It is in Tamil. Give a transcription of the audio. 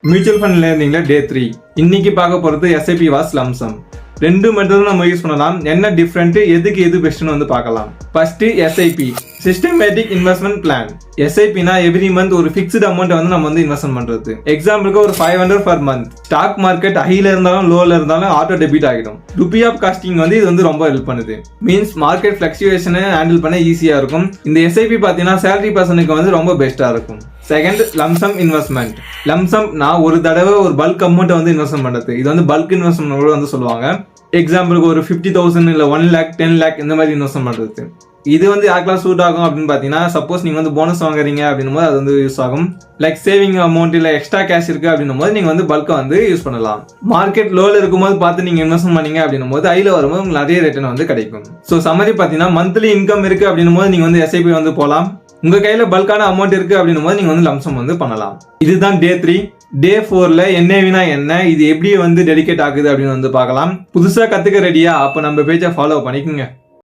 மியூச்சுவல் ஃபண்ட் லேர்னிங்ல டே 3. இன்னைக்கு பார்க்க போறது SIP வாஸ் லம்சம். ரெண்டு மெத்தடும் நம்ம யூஸ் பண்ணலாம். என்ன டிஃபரெண்ட், எதுக்கு எது பெஸ்ட்னு வந்து பார்க்கலாம். First SIP systematic investment plan. SIPனா எவ்ரி மந்த் ஒரு ஃபிக்ஸ்டு அமௌண்ட் வந்து நம்ம வந்து இன்வெஸ்ட்மெண்ட் பண்றது. எக்ஸாம்பிளுக்கு ஒரு 500 per month. ஸ்டாக் மார்க்கெட் ஹைல இருந்தாலும் லோல இருந்தாலும் ஆட்டோ டெபிட் ஆகிடும். ருபி ஆஃப் காஸ்டிங் வந்து இது வந்து ரொம்ப ஹெல்ப் பண்ணுது. மீன்ஸ் மார்க்கெட் ஃபிளக்சுவேஷனை ஹேண்டில் பண்ண ஈஸியா இருக்கும். இந்த SIP பார்த்தீங்கன்னா சேலரி பர்சனுக்கு வந்து ரொம்ப பெஸ்டா இருக்கும். Second, lump sum investment. லம்சம் நான் ஒரு தடவை ஒரு பல்க் அமௌண்ட் வந்து இன்வெஸ்ட்மெண்ட் பண்றது. இது வந்து பல்க் இன்வெஸ்ட்மெண்ட் வந்து சொல்லுவாங்க. எக்ஸாம்பிளுக்கு ஒரு 50,000 இல்ல 1 lakh 10 lakh இந்த மாதிரி இன்வெஸ்ட்மெண்ட் பண்றது. இது வந்து யாருக்கெல்லாம் சூட் ஆகும் அப்படின்னு பாத்தீங்கன்னா, சப்போஸ் நீங்க வந்து போனஸ் வாங்குறீங்க அப்படின்னும் போது அது வந்து யூஸ் ஆகும். லைக் சேவிங் அமௌண்ட் இல்ல எக்ஸ்ட்ரா கேஷ் இருக்கு அப்படின்னும் போது நீங்க வந்து பல்கா வந்து யூஸ் பண்ணலாம். மார்க்கெட் லோல இருக்கும்போது பார்த்து நீங்க இன்வெஸ்ட்மெண்ட் பண்ணீங்க அப்படின்னும் போது ஹைல வரும்போது உங்களுக்கு நிறைய ரிட்டர்ன் வந்து கிடைக்கும். ஸோ சம்மரி பாத்தீங்கன்னா மந்த்லி இன்கம் இருக்கு அப்படின்னும் போது நீங்க வந்து SIP வந்து போகலாம். உங்க கையில பல்கான அமௌண்ட் இருக்கு அப்படின்னும் போது நீங்க வந்து லம்சம் வந்து பண்ணலாம். இதுதான் டே 3. டே 4ல NAVனா என்ன, இது எப்படி வந்து டெடிகேட் ஆகுது அப்படின்னு வந்து பார்க்கலாம். புதுசா கத்துக்க ரெடியா? அப்ப நம்ம பேஜை ஃபாலோ பண்ணிக்கோங்க.